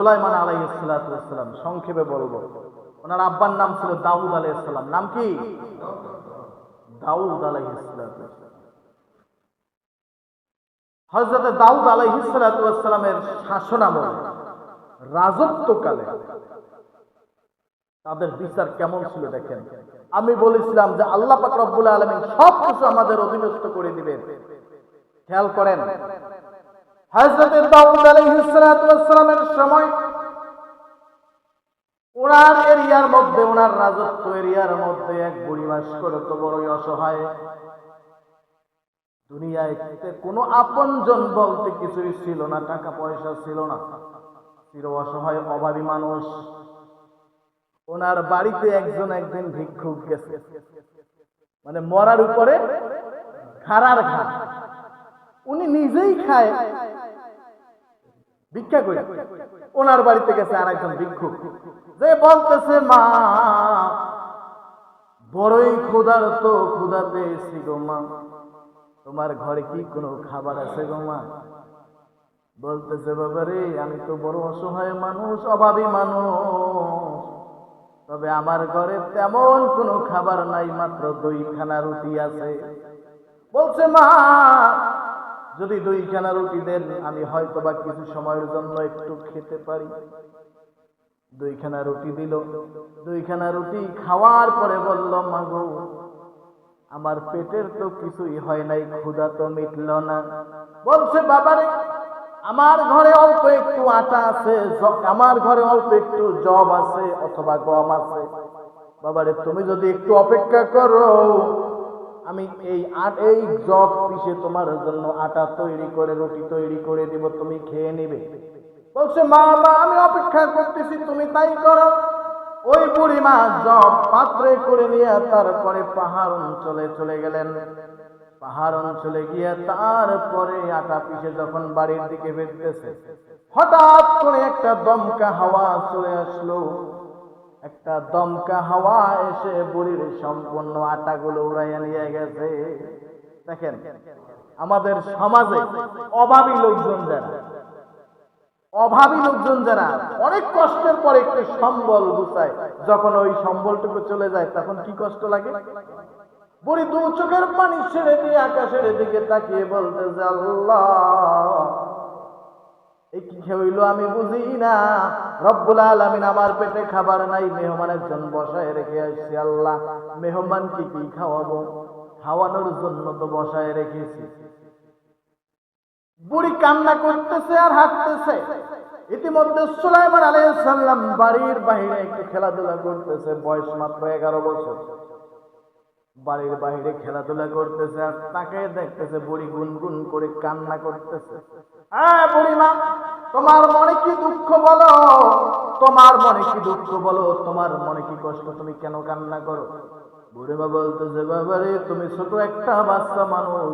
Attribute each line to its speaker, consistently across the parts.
Speaker 1: সুলাইমান আলাইহিস সালাতু ওয়াস সালাম, সংক্ষেপে বলবো, ওনার আব্বার নাম ছিল দাউদ আলাইহিস সালাম। নাম কি? দাউদ আলাইহিস সালাতু ওয়াস সালাম। হযরত দাউদ আলাইহিস সালাতু ওয়াস সালামের শাসনামলে, রাজত্বকালে তাদের বিচার কেমন ছিল দেখেন। আমি বলেছিলাম যে আল্লাহ পাক রব্বুল আলামিন সবকিছু আমাদের অধীনস্থ করে দিবেন। খেয়াল করেন, হযরত দাউদ আলাইহিস সালাতু ওয়াস সালামের সময় ওনার এরিয়ার মধ্যে, ওনার রাজত্ব এরিয়ার মধ্যে এক বুড়ি বাস করত, বড়ই অসহায়। দুনিয়ায় কোনো আপনজন বলতে কিছুই ছিল না, টাকা পয়সা ছিল না, চির অসহায় অভাবী মানুষ। ওনার বাড়িতে একদিন ভিক্ষুক গেছে, মানে মরার উপরে খাড়ার ঘা, উনি নিজেই খায়, ভিক্ষা করে। ওনার বাড়িতে গেছে আর একজন ভিক্ষুক, যে বলতেছে, মা বড়ই ক্ষুধার্ত, ক্ষুধা পেয়েছি গো মা, তোমার ঘরে কি কোনো খাবার আছে গো মা? বলতেছে, বাবা রে, আমি তো বড় অসহায় মানুষ, অভাবী মানুষ, তবে আমার ঘরে তেমন কোনো খাবার নাই, মাত্র 2খানা রুটি আছে। বলছে, মা যদি 2খানা রুটি দেন, আমি হয়তো বা কিছু সময়ের জন্য একটু খেতে পারি। 2খানা রুটি দিল। 2খানা রুটি খাওয়ার পরে বলল, মা গো, আমার পেটের তো কিছুই হয় নাই, ক্ষুধা তো মিটল না। বলছে, বাবারে, আমার ঘরে অল্প একটু আটা আছে, আমার ঘরে অল্প একটু জব আছে অথবা গম আছে, বাবারে তুমি যদি একটু অপেক্ষা করো, আমি এই জব পিষে তোমার জন্য আটা তৈরি করে, রুটি তৈরি করে দিব, তুমি খেয়ে নিবে। বলছে, মা আমি অপেক্ষা করতেছি, তুমি তাই করো। ওই বুড়িমা জব পাত্রে করে নিয়ে তারপরে পাহাড় অঞ্চলে চলে গেলেন। পাহাড় অঞ্চলে গিয়ে তারপরে আটা পিষে যখন বাড়ির দিকে ফিরতেছে, হঠাৎ করে একটা দমকা হাওয়া চলে আসলো। একটা দমকা হাওয়া এসে বুড়ির সম্পূর্ণ আটাগুলো উড়াইয়া নিয়ে গেছে। দেখেন, আমাদের সমাজে অভাবী লোকজন যারা অনেক কষ্টের পরে একটু সম্বল গুছায়, যখন ওই সম্বলটুকু চলে যায় তখন কি কষ্ট লাগে। বুড়ি 2 চোখের পানি ছেড়ে দিয়ে আকাশের দিকে তাকিয়ে বলতেছে, আল্লাহ, এই কি হইল আমি বুঝি না, রব্বুল আলামিন আমার পেটে খাবার নাই, মেহমানের জন্য বসায় রেখে আসছি, আল্লাহ মেহমানকে কি খাওয়াবো, খাওয়ানোর জন্য তো বসায় রেখেছি। বুড়ি কান্না করতেছে আর হাঁটতেছে। ইতিমধ্যে সুলাইমান আলাইহিস সালাম বাড়ির বাইরে একটু খেলাধুলা করতেছে, বয়স মাত্র 11 বছর। বাড়ির বাইরে খেলাধুলা করতেছে আর তাকে দেখতেছে বুড়ি গুনগুন করে কান্না করতেছে। বুড়িমা, তোমার মনে কি দুঃখ বলো, তোমার মনে কি দুঃখ বলো, তোমার মনে কি কষ্ট, তুমি কেন কান্না করো? বুড়িমা বলতেছে, বাবারে, তুমি ছোট একটা বাচ্চা মানুষ,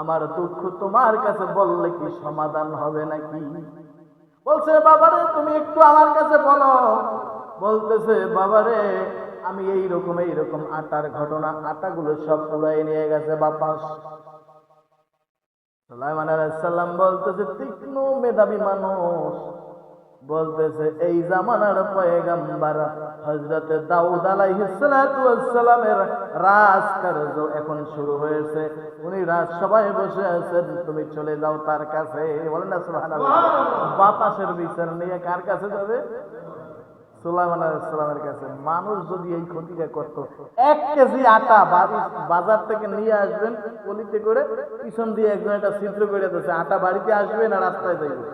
Speaker 1: আমার দুঃখ তোমার কাছে বললে কি সমাধান হবে নাকি? বলছে, বাবারে, তুমি একটু আমার কাছে বলো। বলতেছে, বাবারে, আমি এইরকম আটার ঘটনা, আটাগুলো সব উড়াই নিয়ে গেছে বাতাস। সুলাইমান আলাইহিস সালাম বলতেছে, তীক্ষ্ণ মেধাবী মানুষ, বলতেছে, এই জামানার পয়গম্বর হযরত দাউদ আলাইহিস সালাতু ওয়াস সালামের রাজকার্য এখন শুরু হয়েছে, উনি রাজসভায় বসে আছেন, তুমি চলে যাও তার কাছে। বলেন না সুবহানাল্লাহ। বাতাসের বিচার নিয়ে কার কাছে যাবে? সুলাইমান আলাইহিস সালামের কাছে। মানুষ যদি এই ক্ষতিটা করত, 1 কেজি আটা বাজার থেকে নিয়ে আসবেন পলিতে করে, পিছন দিয়ে একজন একটা ছিদ্র করে দিয়েছে, আটা বাড়িতে আসবে না রাস্তায় যাইবে।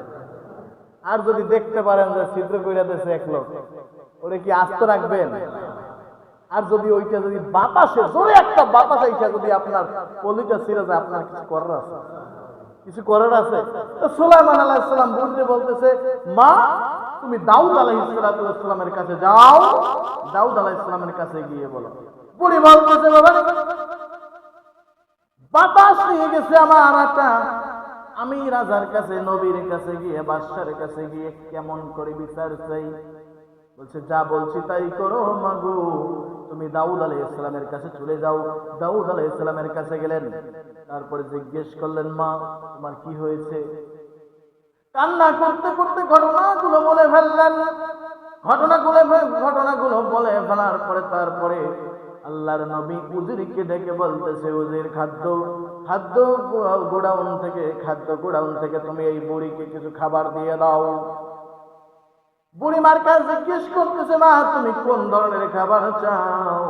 Speaker 1: আর যদি দেখতে পারেন যে ছিদ্র করে দিয়েছে এক লোক, ওরে কি আস্ত রাখবেন? আর যদি ওইটা যদি বাতাসে, জোরে একটা বাতাস আইসা যদি আপনার পলিটা ছিঁড়ে যায়, আপনার কিছু করার আছে? তো সুলাইমান আলাইহিস সালাম বুঝতে বলতেছে, মা তুমি দাউদ আলাইহিস সালামের কাছে যাও, দাউদ আলাইহিস সালামের কাছে গিয়ে বলো। বুড়ি বলতেছে, বাবা, বাতাস নিয়ে গেছে আমার আটা, আমি রাজার কাছে, নবীর কাছে গিয়ে, বাদশার কাছে গিয়ে কেমন করে বিচার চাই? বলছে, যা বলছি তাই করো মাগো, তুমি দাউদ আলাইহিস সালামের কাছে চলে যাও। দাউদ আলাইহিস সালামের কাছে গেলেন, তারপরে জিজ্ঞেস করলেন, মা তোমার কি হয়েছে? কান্না করতে করতে ঘটনাগুলো বলে ফেললেন। ঘটনাগুলো বলে ফেলার পরে তারপরে আল্লাহর নবী উজিরকে ডেকে বলতেছে, উজির, খাদ্য গোডাউন থেকে তুমি এই বুড়িকে কিছু খাবার দিয়ে দাও। বুড়ি মার কাছে জিজ্ঞেস করতেছে, মা তুমি কোন ধরনের খাবার চাও?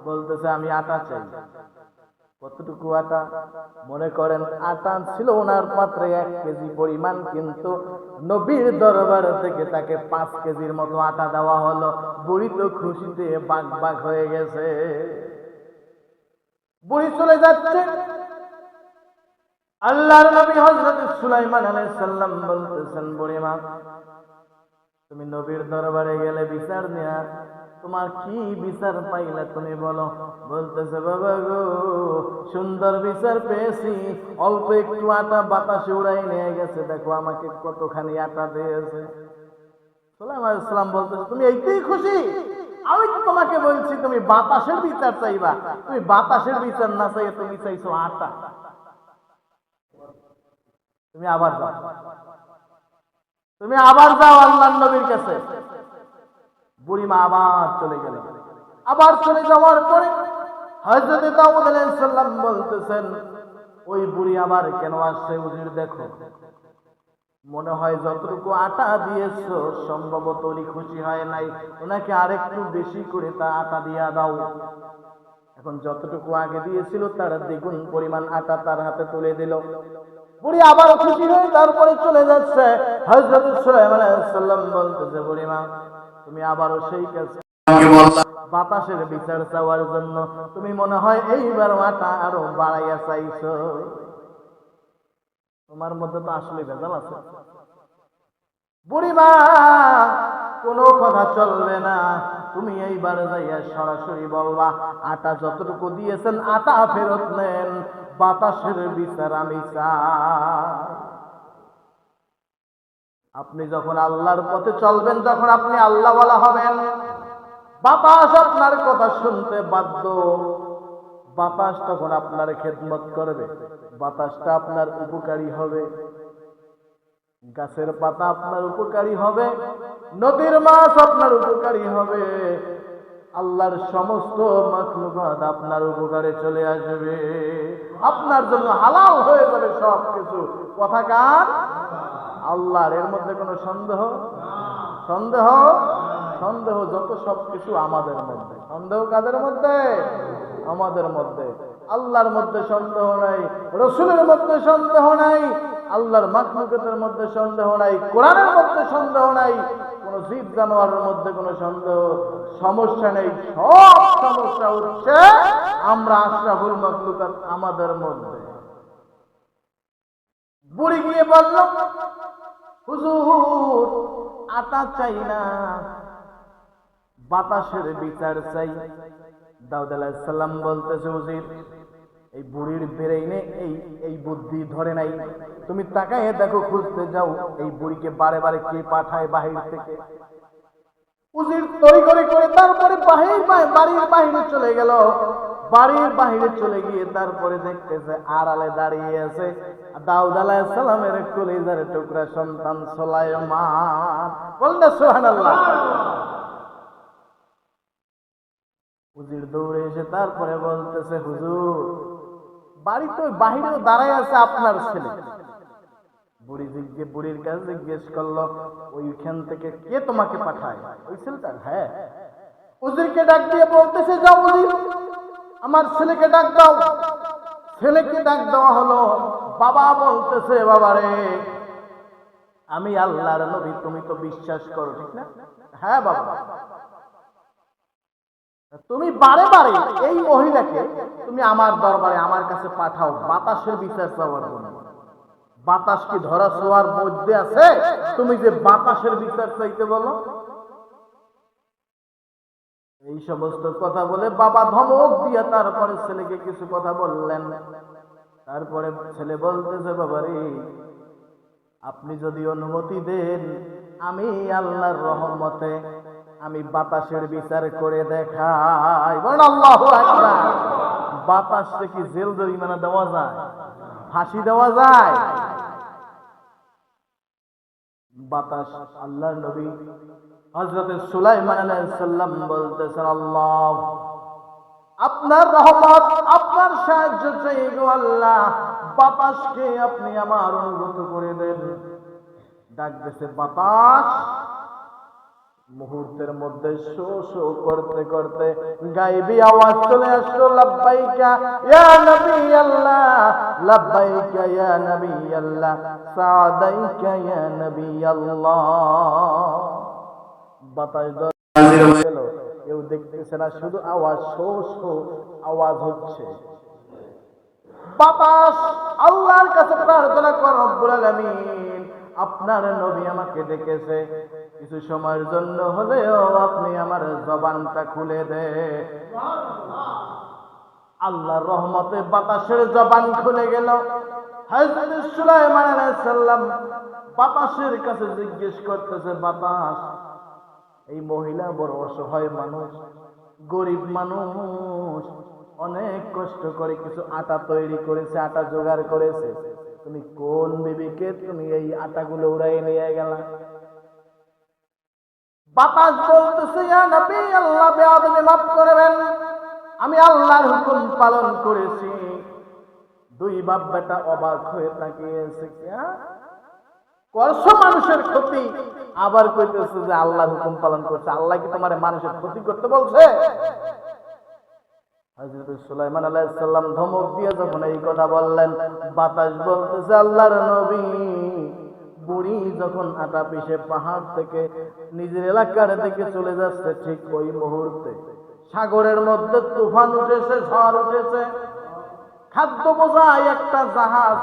Speaker 1: বলতেছে আমি আটা চাই। কতটুকু আটা? মনে করেন আটা ছিল ওনার পাত্রে 1 কেজি পরিমাণ, কিন্তু নবীর দরবার থেকে তাকে 5 কেজির মতো আটা দেওয়া হলো। বুড়ি তো খুশিতে বাগ হয়ে গেছে। বুড়ি চলে যাচ্ছে। আল্লাহর নবী হযরত সুলাইমান আলাইহিস সালাম বলতেছেন, বুড়িমা তুমি নবীর দরবারে গেলে বিচার নেয়া, তোমার কি বিচার পাইলে তুমি বলো। বলতেছে, বাবা গো, সুন্দর বিচার পেয়েছি। অল্প একটু আটা বাতাসে উড়াই নিয়ে গেছে, দেখো আমাকে কতখানি আটা দিয়েছে। সুলাইমান আলাইহিস সালাম বলতেছে, তুমি এইটাই খুশি? আমি তো তোমাকে বলছি তুমি বাতাসের বিচার চাইবা, তুমি বাতাসের বিচার না চাইয়ে তুমি চাইছো আটা। তুমি আবার যাও আল্লাহর নবীর কাছে। বুড়িমা আবার চলে গেল। আবার চলে যাওয়ার পরে হযরত দাউদ আলাইহিস সালাম বলতেছেন, ওই বুড়ি আবার কেন আসছে? হুজুর দেখো, মনে হয় যতটুকু আটা দিয়েছো সম্ভবত উনি খুশি হয় নাই, ওনাকে আরেকটু বেশি করে তা আটা দিয়া দাও। এখন যতটুকু আগে দিয়েছিল তার দ্বিগুণ পরিমাণ আটা তার হাতে তুলে দিল। বুড়ি আবার খুশি হয়ে তারপরে চলে যাচ্ছে। হযরত সুলাইমান আলাইহিস সালাম বলতেছে, বুড়িমা তুমি আবারও সেই কাজ বাতাসের বিচার চাওয়ার জন্য তুমি মনে হয় এইবার আটা আরো বাড়াইয়া চাইছো। তোমার মধ্যে তো আসলে ভেজাল আছে। বুড়িমা কোনো কথা চলবে না, তুমি এইবার যাইয়া সরাসরি বলবা আটা যতটুকু দিয়েছেন আটা ফেরত নেন, বাতাসের বিচার আমি চাই। আপনি যখন আল্লাহর পথে চলবেন, যখন আপনি আল্লাহওয়ালা হবেন, বাতাস আপনার কথা শুনতে বাধ্য। বাতাস তখন আপনার খেদমত করবে, বাতাসটা আপনার উপকারী হবে। গাছের পাতা আপনার উপকারী হবে, নদীর মাছ আপনার উপকারী হবে, আল্লাহর সমস্ত মাখলুকাত আপনার উপকারে চলে আসবে, আপনার জন্য হালাল হয়ে যাবে সবকিছু। কথা কার? আল্লাহর। এর মধ্যে কোনো সন্দেহ? সন্দেহ যত সবকিছু আমাদের মধ্যে। সন্দেহ কাদের মধ্যে? আমাদের মধ্যে। আল্লাহর মধ্যে সন্দেহ নাই, রাসূলের মধ্যে সন্দেহ নাই, আল্লাহর মাখলুকাতের মধ্যে সন্দেহ নাই, কোরআনের মধ্যে সন্দেহ নাই, কোন জীব জানোয়ারের মধ্যে কোনো সমস্যা নেই। সব সমস্যা হচ্ছে আমরা আশরাফুল মাখলুকাত আমাদের মধ্যে। বুড়ি গিয়ে বলল, হুজুর আটা চাই না, বাতাসের বিচার চাই। দাউদ আলাইহিস সালাম বলতেছে, হুজুর এই বুড়ির ব্রেইনে এই বুদ্ধি ধরে নাই, তুমি তাকায় দেখো, খুঁজতে যাও এই বুড়িকে বারে বারে কে পাঠায় বাহির থেকে। উজির তড়ি করে তারপরে বাড়ির বাহিরে চলে গেল। বাড়ির বাহিরে চলে গিয়ে তারপরে দেখতেছে আড়ালে দাঁড়িয়ে আছে দাউদ আলাইহিস সালামের কলিজার টুকরা সন্তান সুলাইমান। বলনা সুবহানাল্লাহ। উজির দৌড়ে এসে তারপরে বলতেছে, হুজুর বাড়িতে বাহিরেও দাঁড়ায় আছে আপনার ছেলে। বুড়ির কাছে জিজ্ঞেস করলো, ওইখান থেকে কে তোমাকে পাঠায়? ওই ছেলেটা? হ্যাঁ। উজিরকে ডাক দিয়ে বলতেছে, যাও উজির আমার ছেলেকে ডাক দাও। ছেলেকে ডাক দেওয়া হলো। বাবা বলতেছে, বাবারে আমি আল্লাহর নবী, তুমি তো বিশ্বাস করো ঠিক না? হ্যাঁ বাবা। তুমি বারে বারে এই মহিলাকে তুমি আমার দরবারে আমার কাছে পাঠাও বাতাসের বিচার চাওয়ার জন্য। বাতাস কি ধরা ছোঁয়ার মধ্যে আছে? তুমি যে বাতাসের বিচার চাইতে বলো? এই সমস্ত কথা বলে বাবা ধমক দিয়ে তারপরে ছেলেকে কিছু কথা বললেন। তারপরে ছেলে বলতেছে, বাবারে আপনি যদি অনুমতি দেন আমি আল্লাহর রহমতে আমি বাতাসের বিচার করে দেখাই। বলেন আল্লাহু আকবার। বাতাসে কি জেল জরিমানা দেওয়া যায়? ফাঁসি দেওয়া যায়? বাতাস। আল্লাহর নবী হযরত সুলাইমান আলাইহিস সালাম বলতেছেন, আল্লাহ আপনার রহমত, আপনার সাহায্য চাই গো আল্লাহ, বাতাসকে আপনি আমার অনুগত করে দেন। ডাক দিছে বাতাস, মুহূর্তের মধ্যে শো শো করতে করতে গায়েবী আওয়াজ চলে আসলো, লাব্বাইকা ইয়া নবী আল্লাহ, লাব্বাইকা ইয়া নবী আল্লাহ, সাদাইকা ইয়া নবী আল্লাহ। বাতাস হাজির হয়ে গেল, কেউ দেখতেছে না, শুধু আওয়াজ, শো শো আওয়াজ হচ্ছে। বাতাস আল্লাহর কাছে প্রার্থনা কর, রব্বুল আলামিন আপনার নবী আমাকে ডেকেছে, কিছু সময়ের জন্য হলেও আপনি আমার জবানটা খুলে দে। আল্লাহর রহমতে বাতাসের জবান খুলে গেল। হযরত সুলাইমান আলাইহিস সালাম বাতাসের কাছে জিজ্ঞেস করতেছে, বাতাস এই মহিলা বড় অসহায় মানুষ, গরিব মানুষ, অনেক কষ্ট করে কিছু আটা তৈরি করেছে, আটা জোগাড় করেছে, তুমি কোন বিবিকে তুমি এই আটাগুলো উড়াই নিয়ে গেলা? বাতাস বলতেছে, ইয়া নবী আল্লাহ, বেয়াদবি মাফ করবেন, আমি আল্লাহর হুকুম পালন করেছি। দুই বাপ বেটা অবাক হয়ে তাকিয়েছে, কিয়া করছো মানুষের ক্ষতি, আবার কইতেছে যে আল্লাহর হুকুম পালন করছে। আল্লাহ কি তোমার মানুষের ক্ষতি করতে বলছে? হযরত সুলাইমান আলাইহিস সালাম ধমক দিয়ে যখন এই কথা বললেন, বাতাস বলতেছে, আল্লাহর নবী বুড়ি যখন আটা পিষে পাহাড় থেকে নিজের এলাকার দিকে চলে যাচ্ছে, ঠিক ওই মুহূর্তে সাগরের মধ্যে তুফান উঠেছে, ঝড় উঠেছে, খাদ্য বোঝাই একটা জাহাজ,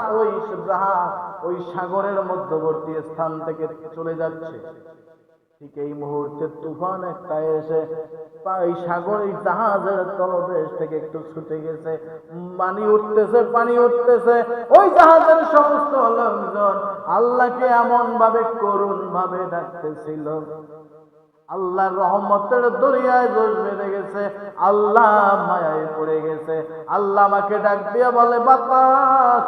Speaker 1: ওই সাগরের মধ্যবর্তী স্থান থেকে চলে যাচ্ছে। ঠিক এই মুহূর্তে তুফান একটা এসে এই সাগর, এই জাহাজের তলদেশ থেকে একটু ছুটে গেছে, পানি উঠতেছে, পানি উঠতেছে। ওই জাহাজের সমস্ত লোকজন আল্লাহকে এমন ভাবে করুণ ভাবে ডাকতেছিল, আল্লাহর রহমতের দরিয়ায় জোশ বেঁধে গেছে, আল্লাহ মায়ায় পড়ে গেছে। আল্লাহ আমাকে ডাক দিয়ে বলে, বাতাস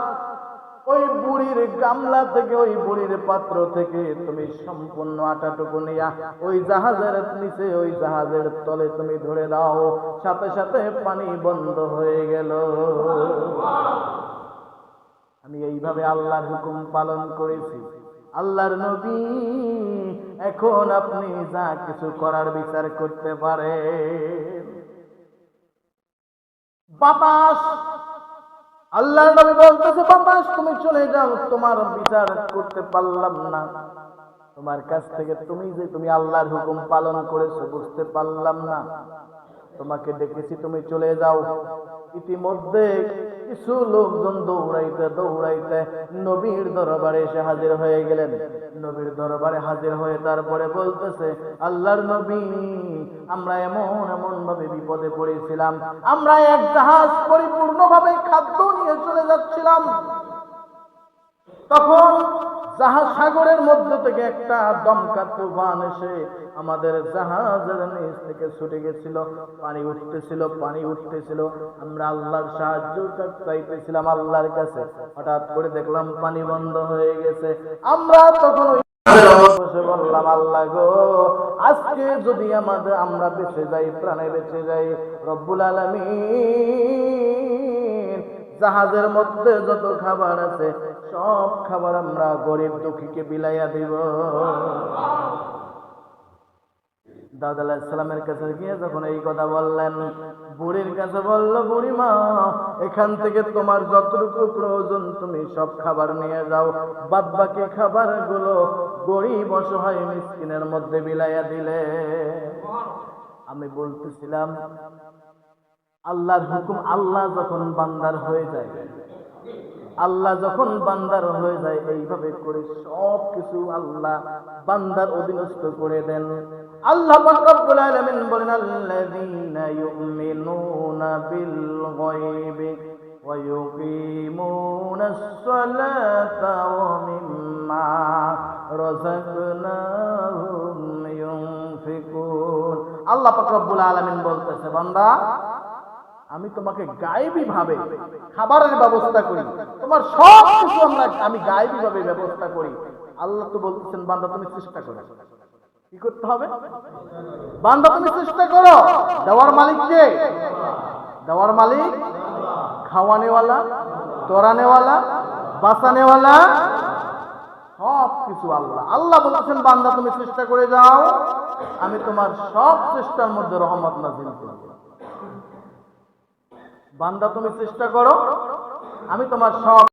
Speaker 1: ওই বুড়ির গামলা থেকে, ওই বুড়ির পাত্র থেকে তুমি সম্পূর্ণ আটাটুকু নিয়া ওই জাহাজের নিচে, ওই জাহাজের তলে তুমি ধরে দাও। সাথে সাথে পানি বন্ধ হয়ে গেল। আমি এইভাবে আল্লাহর হুকুম পালন করেছি। আল্লাহর নবী, এখন আপনি যা কিছু করার বিচার করতে পারেন। বাতাস, আল্লাহর নবী বলতেছে, বাতাস তুমি চলে যাও, তোমার বিচার করতে পারলাম না, তোমার কাছ থেকে তুমি আল্লাহর হুকুম পালন করেছো বুঝতে পারলাম না, তোমাকে ডেকেছি, তুমি চলে যাও। ইতিমধ্যে কিছু লোকজন দৌড়াইতে দৌড়াইতে নবীর দরবারে এসে হাজির হয়ে গেলেন। নবীর দরবারে হাজির হয়ে তারপরে বলতেছে, আল্লাহর নবী আমরা এমন এমন ভাবে বিপদে পড়েছিলাম, আমরা এক জাহাজ পরিপূর্ণভাবে খাদ্য নিয়ে চলে যাচ্ছিলাম, তখন জাহাজ সাগরের মধ্যে থেকে একটা দমকা তুফান এসে আমাদের জাহাজের নিচ থেকে ছুটে গেছিল, পানি উঠতেছিল, পানি উঠতেছিল, আমরা আল্লাহর সাহায্য চাইতেছিলাম আল্লাহর কাছে। হঠাৎ করে দেখলাম পানি বন্ধ হয়ে গেছে। আমরা তখন বসে বললাম, আল্লাহ গো, আজকে যদি আমরা বেঁচে যাই, প্রাণে বেঁচে যাই, রব্বুল আলামিন জাহাজের মধ্যে যত খাবার আছে সব খাবার আমরা গরিব দুঃখীকে বিলাইয়া দিব। দাউদ আলাইহিস সালামের কাছে গিয়ে যখন এই কথা বললেন, বুড়ির কাছে বলল, বুড়ি মা, এখান থেকে তোমার যতটুকু প্রয়োজন তুমি সব খাবার নিয়ে যাও, বাদ বাকি খাবারগুলো গরিব অসহায় মিসকিনের মধ্যে বিলাইয়া দিলে। আমি বলতেছিলাম, আল্লাহর হুকুম, আল্লাহ যখন বান্দার হয়ে যায়, আল্লাহ যখন বান্দার হয়ে যায়, এইভাবে করে সব কিছু আল্লাহ বান্দার অধীনস্থ করে দেন। আল্লাহ পাক রব্বুল আলামিন বলেন, আল্লাযীনা ইউমিনুনা বিল গায়বি ওয়া ইউকিমুনাস সালাতা ওয়া মিম্মা রাযাকনাহুম ইউনফিকুন। আল্লাহ পাক রব্বুল আলামিন বলতেছে, বান্দা আমি তোমাকে গায়েবী ভাবে খাবারের ব্যবস্থা করি, তোমার সব কিছু আমি গায়েবী ভাবে ব্যবস্থা করি। আল্লাহ তো বলতেছেন বান্দা তুমি চেষ্টা করো। কি করতে হবে? বান্দা তুমি চেষ্টা করো। দেওয়ার মালিক কে? দেওয়ার মালিক, খাওয়ানেওয়ালা, তোরানেওয়ালা, বাঁচানেওয়ালা, সব কিছু আল্লাহ। আল্লাহ বলতেছেন বান্দা তুমি চেষ্টা করে যাও, আমি তোমার সব চেষ্টার মধ্যে রহমত নাযিল করব। বান্দা তুমি চেষ্টা করো, আমি তোমার সব